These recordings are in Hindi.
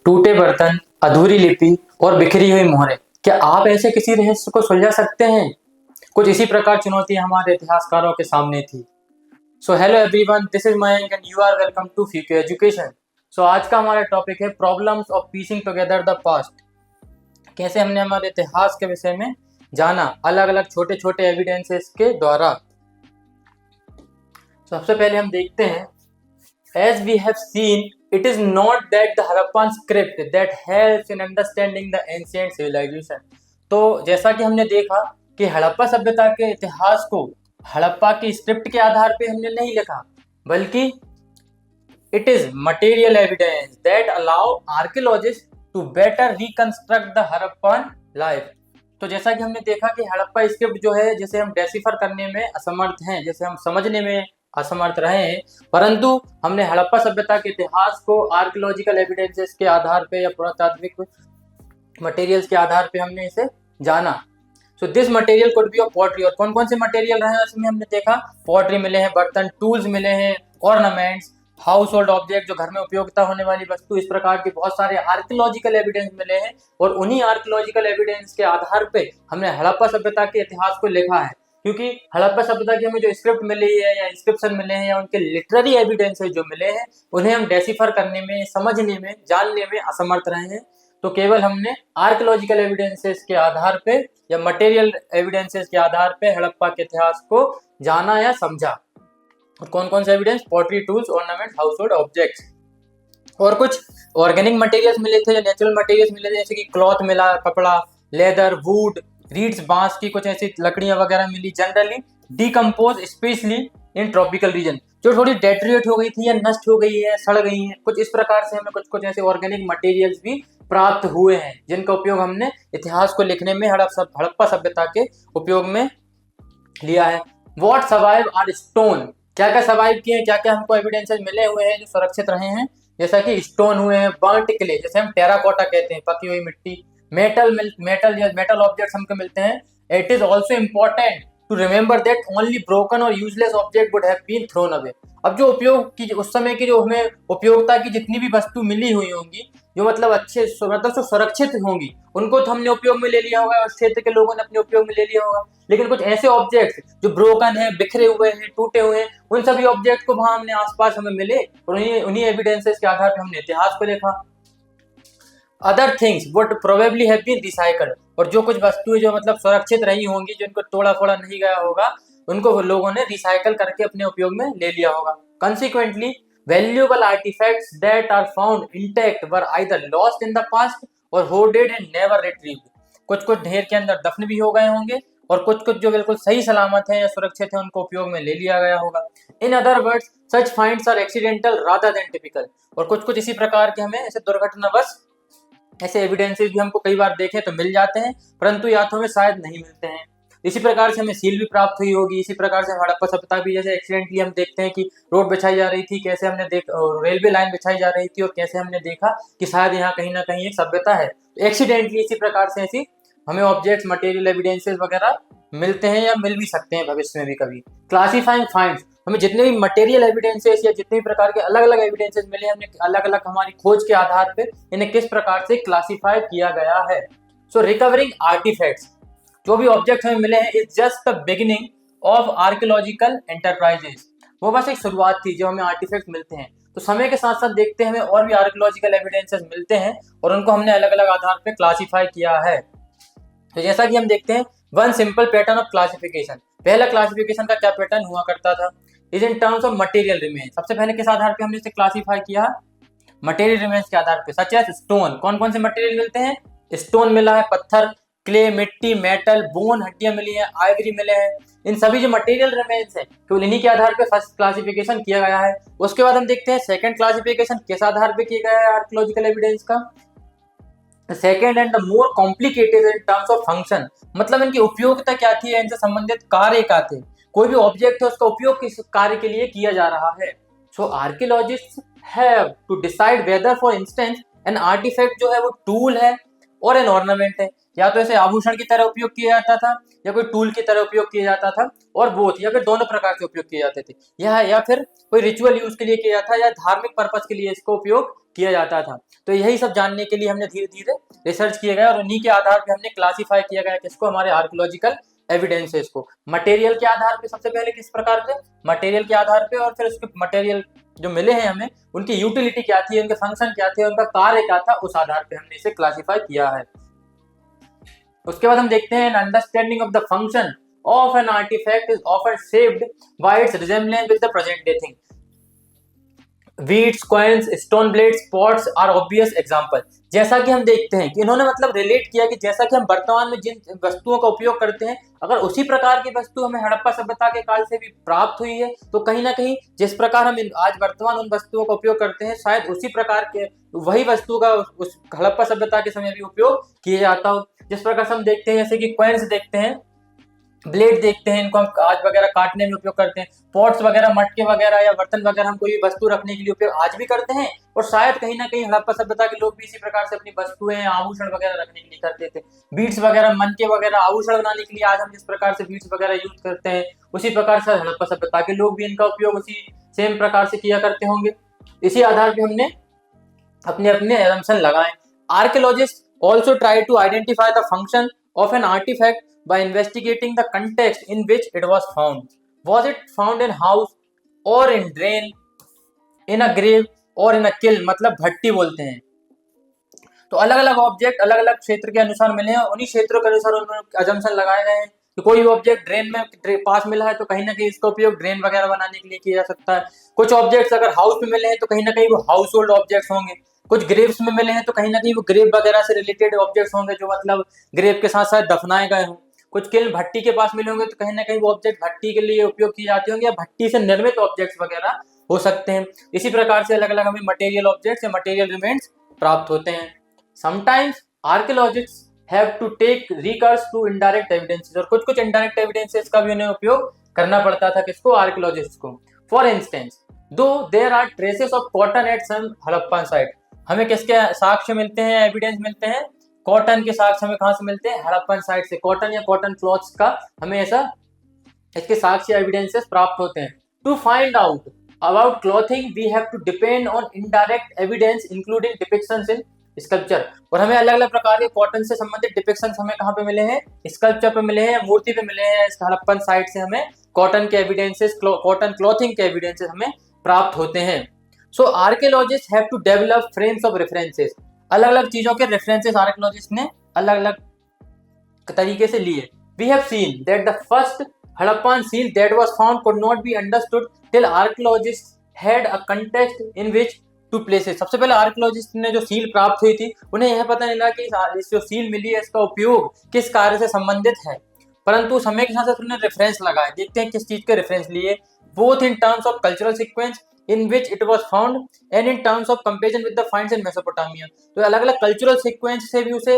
टूटे बर्तन, अधूरी लिपि और बिखरी हुई मोहरें। क्या आप ऐसे किसी रहस्य को सुलझा सकते हैं? कुछ इसी प्रकार चुनौतियां हमारे इतिहासकारों के सामने थी। So hello everyone, this is Mayank and you are welcome to future education. So आज का हमारा टॉपिक है problems of piecing together the past. कैसे हमने हमारे इतिहास के विषय में जाना अलग अलग छोटे छोटे एविडेंसेस के द्वारा। सबसे पहले हम देखते हैं, as we have seen, it is not that the Harappan script that helps in understanding the ancient civilization। तो जैसा कि हमने देखा कि हड़प्पा सभ्यता के इतिहास को हड़प्पा की स्क्रिप्ट के आधार पे हमने नहीं लिखा, बल्कि it is material evidence that allow archaeologists to better reconstruct the Harappan life। तो जैसा कि हमने देखा कि हड़प्पा स्क्रिप्ट जो है, जिसे हम डेसिफर करने में असमर्थ हैं, जैसे हम समझने में असमर्थ रहे हैं, परंतु हमने हड़प्पा सभ्यता के इतिहास को आर्कियोलॉजिकल एविडेंसेस के आधार पे या पुरातात्विक मटेरियल्स के आधार पे हमने इसे जाना। So this material could be of pottery. और कौन कौन से मटेरियल रहे हैं उसमें हमने देखा, पॉटरी मिले हैं, बर्तन, टूल्स मिले हैं, ऑर्नामेंट्स, हाउस होल्ड ऑब्जेक्ट जो घर में उपयोगिता होने वाली वस्तु, इस प्रकार के बहुत सारे आर्कियोलॉजिकल एविडेंस मिले हैं। और उन्हीं आर्कियोलॉजिकल एविडेंस के आधार पे हमने हड़प्पा सभ्यता के इतिहास को लिखा है। क्योंकि हड़प्पा सभ्यता की हमें जो स्क्रिप्ट मिली है या इंस्क्रिप्शन मिले हैं या उनके लिटरेरी एविडेंस जो मिले हैं, उन्हें हम डेसिफर करने में, समझने में, जानने में असमर्थ रहे हैं। तो केवल हमने आर्कियोलॉजिकल एविडेंसेस के आधार पे या मटेरियल एविडेंसेस के आधार पे हड़प्पा के इतिहास को जाना या समझा। और कौन कौन से evidence, pottery, tools, ornament, house hold objects. और कुछ ऑर्गेनिक मटेरियल्स मिले थे या नेचुरल मटेरियल्स मिले थे, जैसे कि क्लॉथ मिला, कपड़ा, लेदर, वुड, रीड्स, बांस की कुछ ऐसी लकड़ियां वगैरह मिली, generally decompose specially in tropical region, जो थोड़ी डेट्रिएट हो गई थी या नष्ट हो गई है, सड़ गई हैं। कुछ इस प्रकार से हमें कुछ कुछ ऐसे ऑर्गेनिक मटेरियल्स भी प्राप्त हुए हैं, जिनका उपयोग हमने इतिहास को लिखने में हड़प्पा सभ्यता के उपयोग में लिया है। What survive are stone. क्या क्या सर्वाइव किए, क्या क्या हमको एविडेंसेस मिले हुए हैं जो सुरक्षित रहे हैं, जैसा कि स्टोन हुए हैं, बर्न्ट क्ले, जैसे हम टेराकोटा कहते हैं, पकी हुई मिट्टी, मेटल ऑब्जेक्ट्स हमको मिलते हैं। It is also important to remember that only broken और useless object would have been thrown away. अब जो उपयोग की, उस समय की जो हमें उपयोगिता की जितनी भी वस्तु मिली हुई होंगी, जो मतलब जो सुरक्षित होंगी, उनको तो हमने उपयोग में ले लिया होगा, उस क्षेत्र के लोगों ने अपने उपयोग में ले लिया होगा। लेकिन कुछ ऐसे ऑब्जेक्ट जो ब्रोकन है, बिखरे हुए हैं, टूटे हुए हैं, उन सभी ऑब्जेक्ट को वहां हमने आसपास हमें मिले और उन्हीं एविडेंसेस के आधार पर हमने इतिहास को देखा। Other things would probably have been recycled. और जो कुछ वस्तुएं जो मतलब सुरक्षित रही होंगी, जिनको तोड़ा फोड़ा नहीं गया होगा, उनको लोगों ने रिसाइकल करके अपने उपयोग में ले लिया होगा। Consequently valuable artifacts that are found intact were either lost in the past और होर्डेड एंड नेवर रिट्रीव्ड। कुछ कुछ ढेर के अंदर दफन भी हो गए होंगे और कुछ कुछ जो बिल्कुल सही सलामत है या सुरक्षित है, उनको उपयोग में ले लिया गया होगा। In other words, such finds are accidental rather than typical. और कुछ कुछ इसी प्रकार के हमें ऐसे दुर्घटनावश ऐसे एविडेंसेस भी हमको कई बार देखे तो मिल जाते हैं, परंतु या तो हमें शायद नहीं मिलते हैं। इसी प्रकार से हमें सील भी प्राप्त हुई होगी। इसी प्रकार से हड़प्पा सभ्यता भी, जैसे एक्सीडेंटली हम देखते हैं कि रोड बिछाई जा रही थी, कैसे हमने रेलवे लाइन बिछाई जा रही थी और कैसे हमने देखा कि शायद यहाँ कहीं ना कहीं एक सभ्यता है। एक्सीडेंटली इसी प्रकार से ऐसी हमें ऑब्जेक्ट्स, मटेरियल एविडेंसेस वगैरह मिलते हैं या मिल भी सकते हैं भविष्य में भी कभी। क्लासिफाइंग फाइंड्स, हमें जितने भी मटेरियल एविडेंसेस या जितने भी प्रकार के अलग अलग एविडेंसेस मिले, हमने अलग अलग हमारी खोज के आधार पे इन्हें किस प्रकार से क्लासिफाई किया गया है। सो रिकवरिंग आर्टिफैक्ट्स, जो भी ऑब्जेक्ट हमें मिले हैं, is just the beginning of archaeological enterprises. वो बस एक शुरुआत थी जो हमें आर्टिफैक्ट मिलते हैं। तो समय के साथ साथ देखते हैं हमें और भी आर्कियोलॉजिकल एविडेंसेस मिलते हैं और उनको हमने अलग अलग आधार पे क्लासिफाई किया है। तो जैसा कि हम देखते हैं, one simple pattern of classification. पहला क्लासिफिकेशन का क्या पैटर्न हुआ करता था, is in terms of material remains. सबसे पहले किस आधार पे हमने इसे क्लासिफाई किया, मटेरियल रिमेन्स के आधार पे। सच एज स्टोन, कौन कौन से मटेरियल मिलते हैं, स्टोन मिला है, पत्थर, क्ले, मिट्टी, मेटल, बोन, हड्डियां मिली है, आइवरी मिले हैं। इन सभी जो मटेरियल रिमेन्स है, केवल इन्हीं के आधार पे फर्स्ट क्लासिफिकेशन किया गया है। उसके बाद हम देखते हैं सेकंड क्लासिफिकेशन किस आधार पे किया गया है आर्कियोलॉजिकल एविडेंस का। Second and the more complicated in terms of function, मतलब इनकी उपयोगिता क्या थी, इनसे संबंधित कार्य क्या थे। कोई भी ऑब्जेक्ट है, उसका उपयोग किस कार्य के लिए किया जा रहा है। So archaeologists have to decide whether for instance an artefact जो है वो टूल है और एन ऑर्नामेंट है, या तो ऐसे आभूषण की तरह उपयोग किया जाता था या कोई टूल की तरह उपयोग किया जाता था, और बोथ या फिर दोनों प्रकार से उपयोग किए जाते थे, या फिर कोई रिचुअल यूज के लिए किया जाता या धार्मिक पर्पज के लिए इसको उपयोग किया जाता था। तो यही सब जानने के लिए हमने धीरे धीरे रिसर्च किया गया और उन्हीं के आधार पर हमने क्लासीफाई किया गया किसको, हमारे आर्कियोलॉजिकल एविडेंसेस को। मटेरियल के आधार पे सबसे पहले किस प्रकार से, मटेरियल के आधार पे, और फिर उसके मटेरियल जो मिले हैं हमें उनकी यूटिलिटी क्या थी, उनके फंक्शन क्या थे, उनका कार्य क्या था, उस आधार पे हमने इसे क्लासिफाई किया है। उसके बाद हम देखते हैं understanding of the function of an artifact is often shaped by its resemblance with the present day thing. Weeds, coins, stone blades, pots are obvious example. जैसा कि हम देखते हैं कि इन्होंने मतलब रिलेट किया कि जैसा कि हम वर्तमान में जिन वस्तुओं का उपयोग करते हैं, अगर उसी प्रकार की वस्तु हमें हड़प्पा सभ्यता के काल से भी प्राप्त हुई है, तो कहीं ना कहीं जिस प्रकार हम आज वर्तमान उन वस्तुओं का उपयोग करते हैं, शायद उसी प्रकार के वही वस्तु का उस हड़प्पा सभ्यता के समय भी उपयोग किया जाता हो। जिस प्रकार से हम देखते हैं, जैसे कि कॉइन्स देखते हैं, ब्लेड देखते हैं, इनको हम आज वगैरह काटने में उपयोग करते हैं, पॉट्स वगैरह, मटके वगैरह या बर्तन वगैरह हम कोई वस्तु रखने के लिए उपयोग आज भी करते हैं, और शायद कहीं ना कहीं हड़प्पा सभ्यता के लोग भी इसी प्रकार से अपनी वस्तुएं, आभूषण वगैरह रखने के लिए करते थे। बीड्स वगैरह, मनके वगैरह, आभूषण बनाने के लिए आज हम जिस प्रकार से बीड्स वगैरह यूज करते हैं, उसी प्रकार से हड़प्पा सभ्यता के लोग भी इनका उपयोग उसी सेम प्रकार से किया करते होंगे। इसी आधार पर हमने अपने अपने assumption लगाए। Archaeologist also try to identify the function of an artifact by investigating the context in which it was found. Was it found in house or in drain, in a grave or in a kiln? मतलब भट्टी बोलते हैं। तो अलग अलग ऑब्जेक्ट अलग अलग क्षेत्र के अनुसार मिले हैं, उन्हीं क्षेत्रों के अनुसार उन्होंने अजम्पशन लगाए गए हैं कि कोई ऑब्जेक्ट ड्रेन में पास मिला है तो कहीं ना कहीं इसका उपयोग ड्रेन वगैरह बनाने के लिए किया जा सकता है। कुछ ऑब्जेक्ट्स अगर हाउस में मिले हैं तो कहीं ना कहीं वो हाउस होल्ड ऑब्जेक्ट्स होंगे। कुछ ग्रेव्स में मिले हैं तो कहीं ना कहीं वो ग्रेव वगैरह से रिलेटेड ऑब्जेक्ट्स होंगे, जो मतलब ग्रेव के साथ साथ दफनाए गए हों। कुछ किल्न भट्टी के पास मिले होंगे तो कहीं ना कहीं वो ऑब्जेक्ट भट्टी के लिए उपयोग किए जाते होंगे, या भट्टी से निर्मित ऑब्जेक्ट्स वगैरह हो सकते हैं। इसी प्रकार से अलग अलग हमें मटेरियल ऑब्जेक्ट्स या मटेरियल रिमेन्स प्राप्त होते हैं। Sometimes archaeologists have to take recourse to indirect evidences, और कुछ इनडायरेक्ट एविडेंसेस का भी उन्हें उपयोग करना पड़ता था, किसको, आर्कियोलॉजिस्ट को। For instance, though there are traces of cotton at some Harappan site, हमें किसके साक्ष्य मिलते हैं, एविडेंस मिलते हैं, कॉटन के साक्ष्य हमें कहां से मिलते हैं, हड़प्पन साइट से। कॉटन या कॉटन क्लॉथ्स का हमें ऐसा इसके साक्ष्य एविडेंसेस प्राप्त होते हैं। To find out about clothing we have to depend on indirect evidence including depictions in sculpture. और हमें अलग अलग प्रकार के कॉटन से संबंधित डिपिक्शंस हमें कहां पे मिले हैं, स्कल्पचर पे मिले हैं, मूर्ति पे मिले हैं। इस हड़प्पन साइट से हमें कॉटन के एविडेंसेस, कॉटन क्लॉथिंग के एविडेंसेस हमें प्राप्त होते हैं। So archaeologist have to develop frames of references, अलग अलग चीजों के रेफरेंसेस आर्कियोलॉजिस्ट ने अलग अलग तरीके से लिए। We have seen that the first Harappan seal that was found could not be understood till archaeologist had a context in which to places. सबसे पहले आर्कियोलॉजिस्ट ने जो सील प्राप्त हुई थी, उन्हें यह पता नहीं लगा कि इस जो सील मिली है इसका उपयोग किस कार्य से संबंधित है, परंतु समय के साथ साथ उन्होंने रेफरेंस लगाए। देखते हैं किस चीज के रेफरेंस लिए, both in terms of cultural sequence in which it was found and in terms of comparison with the finds in Mesopotamia। तो अलग अलग कल्चरल सीक्वेंस से भी उसे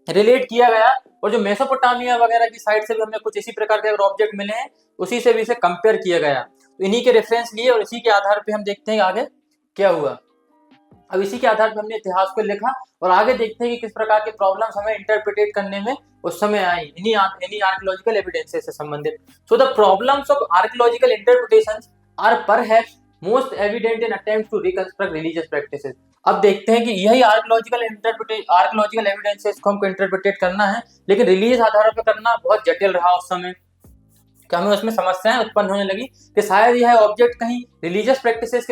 रिलेट किया गया, और जो मेसोपोटामिया वगैरह की साइड से भी हमें कुछ इसी प्रकार के ऑब्जेक्ट मिले हैं, उसी से भी इसे कंपेयर किया गया। तो इन्हीं के रेफरेंस लिए और इसी के आधार पे हम देखते हैं आगे क्या हुआ। अब इसी के आधार पर हमने इतिहास को लिखा और आगे देखते हैं कि किस प्रकार के प्रॉब्लम्स हमें इंटरप्रिटेट करने में उस समय आई इन्हीं आर्कियोलॉजिकल एविडेंसेस से संबंधित। So the problems of archaeological interpretations are perhaps most evident in attempts to reconstruct religious practices. अब देखते हैं कि यही आर्कियोलॉजिकल एविडेंसेस को हमको इंटरप्रिटेट करना है, लेकिन रिलीजियस आधारों पर करना बहुत जटिल रहा उस समय, कि हमें उसमें समस्याएं उत्पन्न होने लगी कि शायद यह ऑब्जेक्ट कहीं रिलीजियस प्रैक्टिसेस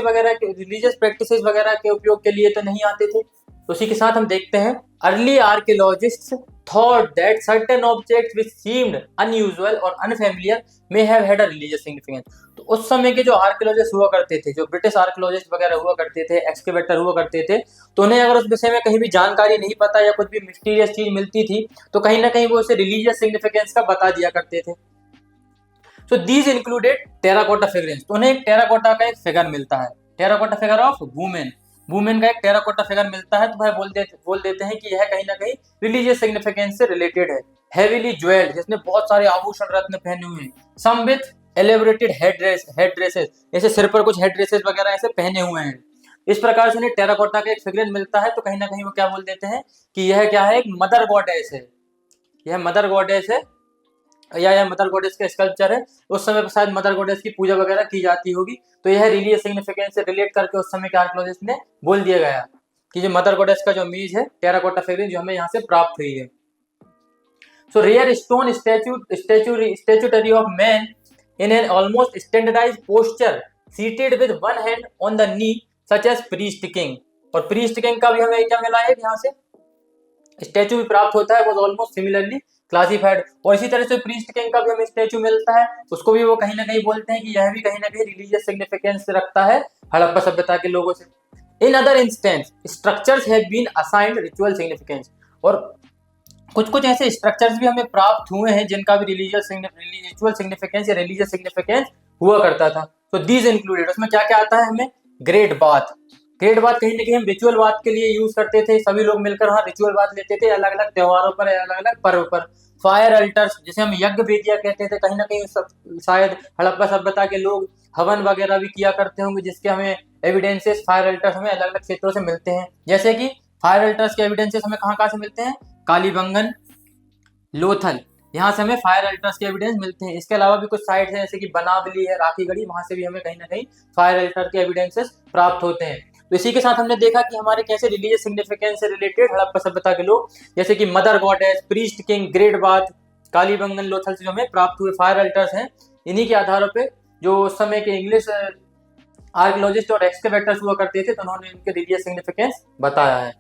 वगैरह के उपयोग के लिए तो नहीं आते थे। उसी के साथ हम देखते हैं early archaeologists thought that certain objects which seemed unusual और unfamiliar may have had a religious significance. तो उस समय के जो आर्कियोलॉजिस्ट हुआ करते थे, जो ब्रिटिश आर्कियोलॉजिस्ट वगैरह हुआ करते थे, एक्सकेवेटर हुआ करते थे, तो उन्हें अगर उस विषय में कहीं भी जानकारी नहीं पता या कुछ भी मिस्टीरियस चीज मिलती थी तो कहीं ना कहीं वो उसे रिलीजियस सिग्निफिकेंस का बता दिया करते थे। So these included terracotta figurines, तो उन्हें एक टेराकोटा का एक फिगर मिलता है, टेराकोटा फिगर ऑफ वुमेन का एक टेराकोटा फिगर मिलता है, तो वह बोल देते हैं कि यह कहीं ना कहीं रिलीजियस सिग्निफिकेंस से रिलेटेड है। हेवीली ज्वेल्ड, जिसने बहुत सारे आभूषण रत्न पहने हुए हैं, सम विथ एलेबोरेटेड हेड ड्रेसेस, जैसे सिर पर कुछ हेड ड्रेसेस वगैरह ऐसे पहने हुए हैं, इस प्रकार से टेराकोटा का एक फिगरेंट मिलता है तो कहीं ना कहीं वो क्या बोल देते हैं कि यह क्या है, एक मदर गॉडेस है, यह मदर गॉडेस है या यह मदर गॉडेस का स्कल्पचर है। उस समय पर शायद मदर गॉडेस की पूजा वगैरह की जाती होगी, तो यह रिलीजियस सिग्निफिकेंस से रिलेट करके उस समय के आर्कियोलॉजिस्ट ने बोल दिया गया कि जो मदर गॉडेस का जो इमेज है टेराकोटा फिगरेंट जो हमें यहाँ से प्राप्त हुई है। So rare stone statuary of man in an almost standardized posture, seated with one hand on the knee, such as priest king। और priest king का भी हमें क्या मिला है यहाँ से स्टैचू भी प्राप्त होता है, वो ऑलमोस्ट सिमिलरली क्लासिफाइड। और इसी तरह से प्रीस्ट किंग का भी हमें स्टैचू मिलता है, उसको भी वो कहीं ना कहीं बोलते हैं कि यह भी कहीं ना कहीं रिलीजियस सिग्निफिकेंस रखता है हड़प्पा सभ्यता के लोगों से। In other instance structures have been assigned ritual significance. और कुछ कुछ ऐसे स्ट्रक्चर्स भी हमें प्राप्त हुए हैं जिनका भी रिचुअल सिग्निफिकेंस या रिलीजियस सिग्निफिकेंस हुआ करता था। तो दीज इंक्लूडेड, उसमें क्या क्या आता है हमें, ग्रेट बाथ। ग्रेट बाथ कहीं ना कहीं हम रिचुअल बाथ के लिए यूज करते थे, सभी लोग मिलकर वहाँ रिचुअल बाथ लेते थे अलग अलग त्योहारों पर, अलग अलग पर्व पर। फायर अल्टर्स जिसे हम यज्ञ वेदिया कहते थे, कहीं ना कहीं शायद हड़प्पा सभ्यता के लोग हवन वगैरह भी किया करते होंगे, जिसके हमें एविडेंसेस फायर अल्टर्स हमें अलग अलग क्षेत्रों से मिलते हैं। जैसे कि फायर अल्टर्स के एविडेंसेस हमें कहाँ कहाँ से मिलते हैं, कालीबंगन, लोथल, यहाँ से हमें फायर अल्टर्स के एविडेंस मिलते हैं। इसके अलावा भी कुछ साइट्स हैं जैसे कि बनावली है, राखीगढ़ी, वहां से भी हमें कहीं ना कहीं फायर अल्टर के एविडेंसेस प्राप्त होते हैं। तो इसी के साथ हमने देखा कि हमारे कैसे रिलीजियस सिग्निफिकेंस से रिलेटेड हड़प्पा सभ्यता के लोग जैसे कि mother goddess, priest king, great bath, Kalibangan, Lothal से जो हमें प्राप्त हुए फायर अल्टर्स हैं, इन्हीं के आधारों पर जो उस समय के इंग्लिश आर्कियोलॉजिस्ट और एक्सकेवेटर्स हुआ करते थे तो उन्होंने इनके रिलीजियस सिग्निफिकेंस बताया है।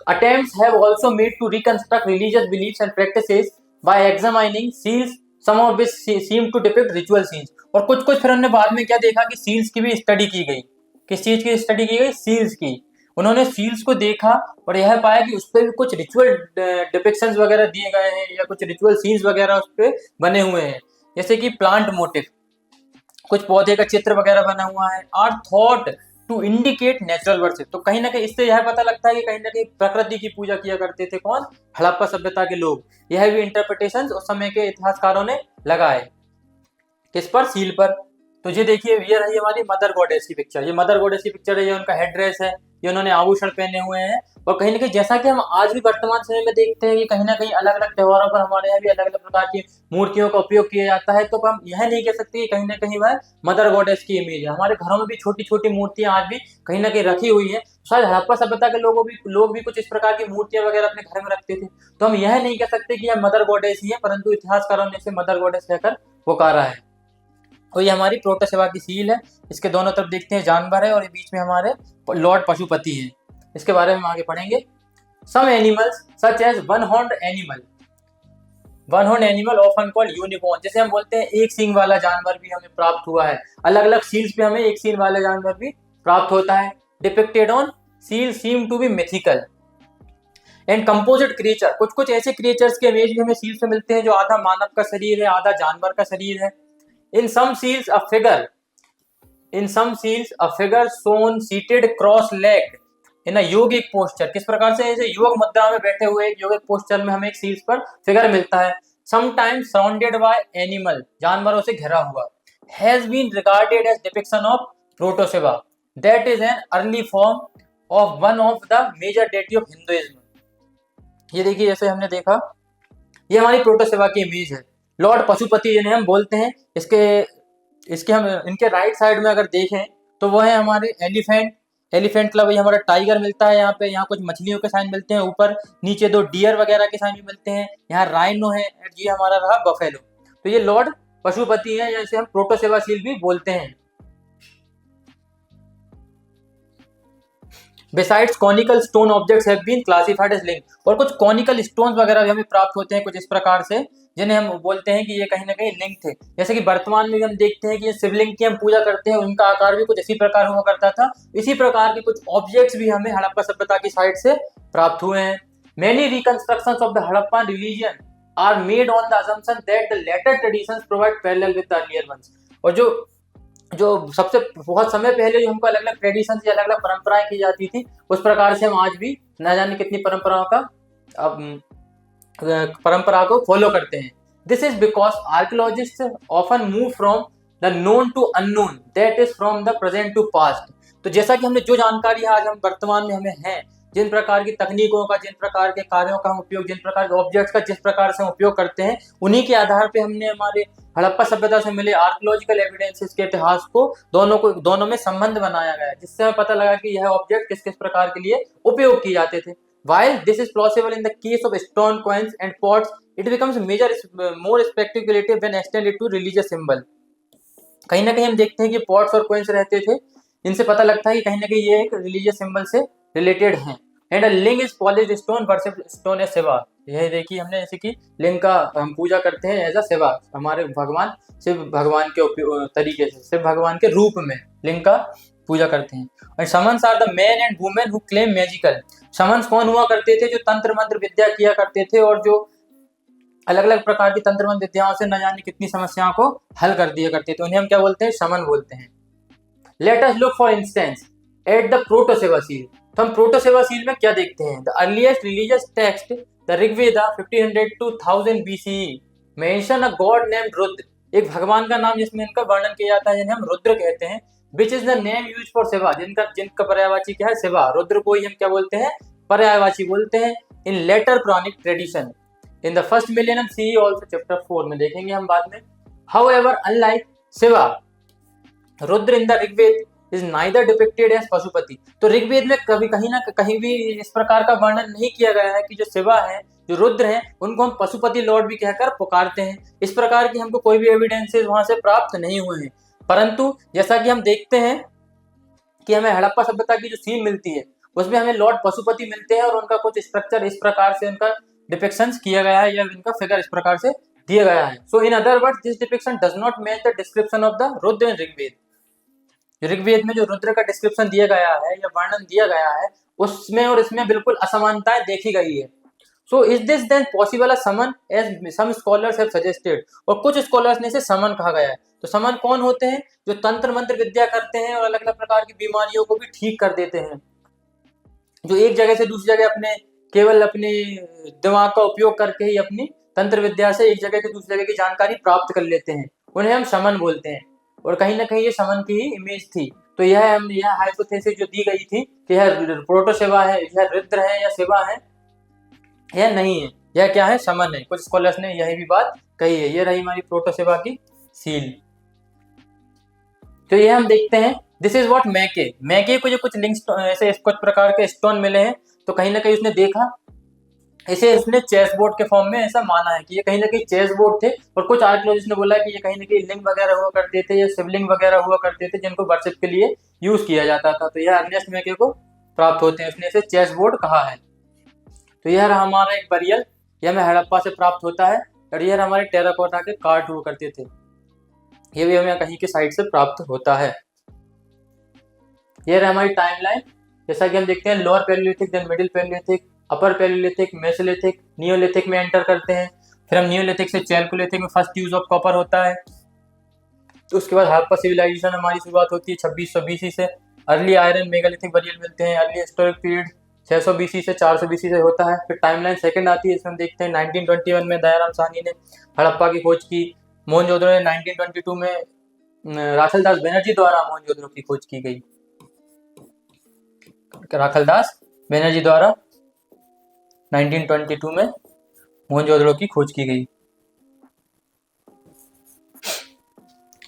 Attempts have also made to reconstruct religious beliefs and practices by examining seals, some of which seem to depict ritual scenes। और कुछ कुछ फिर हमने बाद में क्या देखा कि सील्स की भी स्टडी की गई। किस चीज की स्टडी की गई, सील्स की। उन्होंने सील्स को देखा और यह पाया कि उस पर भी कुछ रिचुअल डिपिक्शंस वगैरह दिए गए हैं या कुछ रिचुअल सीन्स वगैरह उस पर बने हुए हैं, जैसे कि प्लांट मोटिव, कुछ पौधे का चित्र वगैरह बना हुआ है। Are thought to indicate natural worship. तो कहीं ना कहीं इससे यह पता लगता है कि कहीं ना कहीं प्रकृति की पूजा किया करते थे कौन, हड़प्पा सभ्यता के लोग। यह भी इंटरप्रिटेशंस उस समय के इतिहासकारों ने लगाए, किस पर, सील पर। तो ये देखिए, ये रही हमारी मदर गॉडेस की पिक्चर। ये मदर गॉडेस की पिक्चर है, ये उनका हेड ड्रेस है, ये उन्होंने आभूषण पहने हुए हैं। और कहीं ना कहीं जैसा कि हम आज भी वर्तमान समय में देखते हैं कि कहीं ना कहीं अलग अलग त्योहारों पर हमारे यहाँ भी अलग अलग प्रकार की मूर्तियों का उपयोग किया जाता है, तो हम यह नहीं कह सकते कि कहीं ना कहीं वह मदर गॉडेस की इमेज है। हमारे घरों में भी छोटी छोटी मूर्तियां आज भी कहीं ना कहीं रखी हुई है। शायद हड़प्पा सभ्यता के लोग भी कुछ इस प्रकार की मूर्तियां वगैरह अपने घर में रखते थे। तो हम यह नहीं कह सकते कि यह मदर गॉडेस ही है, परंतु इतिहासकारों ने इसे मदर गॉडेस कहकर पुकारा है। और ये हमारी प्रोटोसेवा की सील है। इसके दोनों तरफ देखते हैं जानवर है और ये बीच में हमारे लॉर्ड पशुपति है। इसके बारे में हम आगे पढ़ेंगे। Some animals such as one horned animal often called unicorn, जैसे हम बोलते हैं एक सींग वाला जानवर भी हमें प्राप्त हुआ है। अलग अलग सील्स पे हमें एक सींग वाला जानवर भी प्राप्त होता है। Depicted on seal seem to be mythical and composite creature, कुछ कुछ ऐसे क्रिएचर्स के इमेज भी हमें सील्स में मिलते हैं जो आधा मानव का शरीर है, आधा जानवर का शरीर है। In some seals, a figure shown seated cross-legged in a yogic posture। किस प्रकार से ऐसे योग मुद्रा में बैठे हुए एक योगिक पोस्चर में हमें एक सील्स पर फिगर मिलता है। Sometimes surrounded by animal, जानवरों से घिरा हुआ। Has been regarded as depiction of Protoseva, that is an early form of one of the major deity of Hinduism। ये देखिए, जैसे हमने देखा, ये हमारी प्रोटोसेवा की इमेज है। लॉर्ड पशुपति जिन्हें हम बोलते हैं, इसके हम इनके राइट साइड में अगर देखें तो वो है हमारे एलिफेंट क्लब। ये हमारा टाइगर मिलता है यहाँ पे, यहाँ कुछ मछलियों के साइन मिलते हैं ऊपर, नीचे दो डियर वगैरह के साइन भी मिलते हैं, यहाँ राइनो है, ये हमारा रहा बफेलो। तो ये लॉर्ड पशुपति है, या इसे हम प्रोटोसेवा सील भी बोलते हैं। Besides conical stone objects have been classified as linked, और कुछ कॉनिकल स्टोन्स वगैरह भी हमें प्राप्त होते हैं कुछ इस प्रकार से, जिन्हें हम बोलते हैं कि ये कहीं ना कहीं लिंक थे। जैसे कि वर्तमान में भी हम देखते हैं कि ये शिवलिंग की हम पूजा करते हैं, उनका आकार भी कुछ इसी प्रकार हुआ करता था। इसी प्रकार के कुछ ऑब्जेक्ट्स भी हमें हड़प्पा सभ्यता की साइड से प्राप्त हुए हैं। Many reconstructions of the Harappan religion are made on the assumption that the later traditions provide parallel with the earlier ones। और जो सबसे बहुत समय पहले जो हमको अलग अलग ट्रेडिशन या अलग अलग परंपराएं की जाती थी, उस प्रकार से हम आज भी न जाने कितनी परंपरा को फॉलो करते हैं। This is because archaeologist often move from the known to unknown, that is from the present to past. तो जैसा कि हमने जो जानकारी आज हम वर्तमान में हमें है, जिन प्रकार की तकनीकों का, जिन प्रकार के कार्यों का हम उपयोग, जिन प्रकार के ऑब्जेक्ट्स का जिस प्रकार से हम उपयोग करते हैं, उन्हीं के आधार पे हमने हमारे हड़प्पा सभ्यता से मिले आर्कियोलॉजिकल एविडेंसेस के इतिहास दोनों में संबंध बनाया गया है, जिससे हमें पता लगा कि यह ऑब्जेक्ट किस किस प्रकार के लिए उपयोग किए जाते थे। While this is plausible in the case of stone coins and pots, it becomes more speculative when extended to religious symbol। कहीं ना कहीं हम देखते हैं कि पॉट्स और कॉइन्स रहते थे, इनसे पता लगता है कि कहीं ना कहीं ये एक रिलीजियस सिंबल से रिलेटेड हैं। And a linga is polished stone worship stone a Shiva. यह देखिए हमने जैसे कि लिंग का हम पूजा करते हैं एज अ शिवा, हमारे भगवान शिव भगवान के तरीके से, शिव भगवान के रूप में लिंग का पूजा करते हैं। और shamans are the man and women who claim magical. Shamans कौन हुआ करते थे? जो तंत्र मंत्र विद्या किया करते थे और जो अलग अलग प्रकार की तंत्र मंत्र विद्याओं से न जाने कितनी समस्याओं को हल कर दिया करते थे, उन्हें हम क्या बोलते हैं? शमन बोलते हैं। Let us look for instance at the प्रोटोसेवा seal. तो हम प्रोटोसेवा सील में क्या देखते हैं? The earliest religious text the Rigveda 1500 to 1000 BCE mention a God named Rudra. एक भगवान का नाम जिसमें इनका वर्णन किया जाता है, जिन्हें हम रुद्र कहते हैं। Which is the name use for Shiva, जिनका पर्यायवाची क्या है? शिवा। रुद्र को ही हम क्या बोलते हैं? पर्यायवाची बोलते हैं। In later Puranic tradition in the first million CE also, chapter 4 में देखेंगे हम बाद में। However unlike Shiva, Rudra in the Rigveda is neither depicted as Pashupati. तो ऋग्वेद में कभी कहीं ना कहीं भी इस प्रकार का वर्णन नहीं किया गया है कि जो शिवा है, जो रुद्र हैं, उनको हम पशुपति लॉर्ड भी कहकर पुकारते हैं। इस प्रकार की हमको कोई भी एविडेंसेस वहां से प्राप्त नहीं हुए हैं। परंतु जैसा कि हम देखते हैं कि हमें हड़प्पा सभ्यता की जो सीन मिलती है, उसमें हमें लॉर्ड पशुपति मिलते हैं और उनका कुछ स्ट्रक्चर इस प्रकार से उनका डिपिक्शंस किया गया है, या इनका फिगर इस प्रकार से दिया गया है। So in other words this depiction does not match the description of the Rudra in Rigveda. Rigveda में जो रुद्र का डिस्क्रिप्शन दिया गया है या वर्णन दिया गया है, उसमें और इसमें बिल्कुल असमानताएं देखी गई है। So is this then possible a shaman as some scholars have suggested. और कुछ स्कॉलर्स ने इसे समन कहा गया है। तो समन कौन होते हैं? जो तंत्र मंत्र विद्या करते हैं और अलग अलग प्रकार की बीमारियों को भी ठीक कर देते हैं, जो एक जगह से दूसरी जगह केवल अपने दिमाग का उपयोग करके ही अपनी तंत्र विद्या से एक जगह से दूसरी जगह की जानकारी प्राप्त कर लेते हैं, उन्हें हम शमन बोलते हैं। और कहीं ना कहीं ये शमन की ही इमेज थी। तो यह हाइपोथेसिस जो दी गई थी कि यह प्रोटो शिवा है, यह रुद्र है या शिवा है, यह नहीं है, यह क्या है? शमन है। कुछ स्कॉलर्स ने यही भी बात कही है। ये रही हमारी प्रोटो शिवा की सील। तो ये हम देखते हैं, दिस इज व्हाट मैके को जो कुछ लिंक्स ऐसे कुछ प्रकार के स्टोन मिले हैं, तो कहीं ना कहीं उसने देखा, इसे उसने चेस बोर्ड के फॉर्म में ऐसा माना है कि ये कहीं ना कहीं चेस बोर्ड थे। और कुछ आर्कियोलॉजिस्ट ने बोला कि ये कहीं ना कहीं लिंग वगैरह हुआ करते थे, या शिवलिंग वगैरह हुआ करते थे, जिनको वर्शिप के लिए यूज किया जाता था। तो यह अर्नेस्ट मैके को प्राप्त होते हैं, उसने इसे चेस बोर्ड कहा है। तो यह हमारा एक बरियल, यह हमें हड़प्पा से प्राप्त होता है। और यह हमारे टेराकोटा के कार्ड हुआ करते थे, ये भी हमें कहीं की साइड से प्राप्त होता है। यह हमारी टाइमलाइन, जैसा कि हम देखते हैं lower palaeolithic, then middle palaeolithic, upper palaeolithic, mesolithic, neolithic में एंटर करते हैं। फिर हम नियोलिथिक से चैल्कोलिथिक में फर्स्ट यूज ऑफ कॉपर होता है। तो उसके बाद हड़प्पा सिविलाइजेशन हमारी शुरुआत होती है 2600 BC से। अर्ली आयरन मेगालिथिक बरियल मिलते हैं। अर्ली हिस्टोरिक पीरियड 600 BC से 400 BC से होता है। फिर टाइमलाइन सेकंड आती है, इसमें हम देखते हैं 1921 में दयाराम साहनी ने हड़प्पा की खोज की। मोहनजोदड़ो ने 1922 में राखलदास बनर्जी द्वारा मोहनजोदड़ो की खोज की गई। राखलदास बनर्जी द्वारा 1922 में मोहनजोदड़ो की खोज की गई।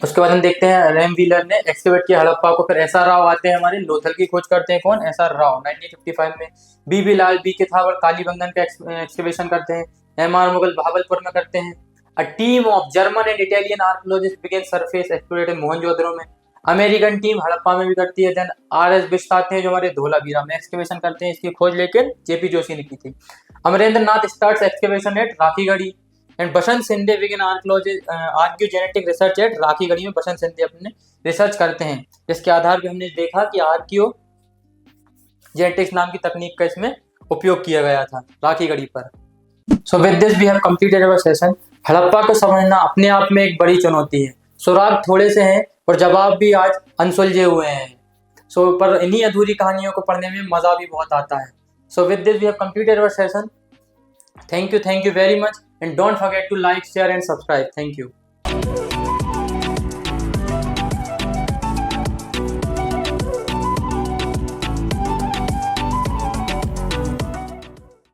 उसके बाद हम देखते हैं रैम व्हीलर ने एक्सकेवेट किया हड़प्पा को। फिर एसआर राव आते हैं हमारे, लोथल की खोज करते हैं। कौन? एसआर राव 1955 में। बीबी लाल, बी के थावर कालीबंगन का एक्सकेवेशन करते हैं। एमआर मुगल भावलपुर में करते हैं। A team of German and Italian archaeologist began surface exploration Mohenjodaro में। अमेरिकन टीम हड़प्पा में भी करती है। Then RS. बिष्ट आते हैं जो हमारे धोलावीरा में एक्सकेवेशन करते हैं। इसकी खोज लेकर जेपी जोशी ने की थी। Amarendra Nath starts excavation at Rakhigarhi. And Basant Shinde begin archaeogenetic research at Rakhigarhi में बसंत सिंधे अपने रिसर्च करते हैं, जिसके आधार पर हमने देखा कि आर्कियो जेनेटिक्स नाम की तकनीक का इसमें उपयोग किया गया था राखीगढ़ी पर। So with this we have completed our session. Harappa को समझना अपने आप में एक बड़ी चुनौती है। सुराग थोड़े से हैं और जवाब भी आज अनसुलझे हुए हैं। सो पर इन्हीं अधूरी कहानियों को पढ़ने में मजा भी बहुत आता है। So with this we have completed our session. Thank you very much, and don't forget to like, share and subscribe. Thank you.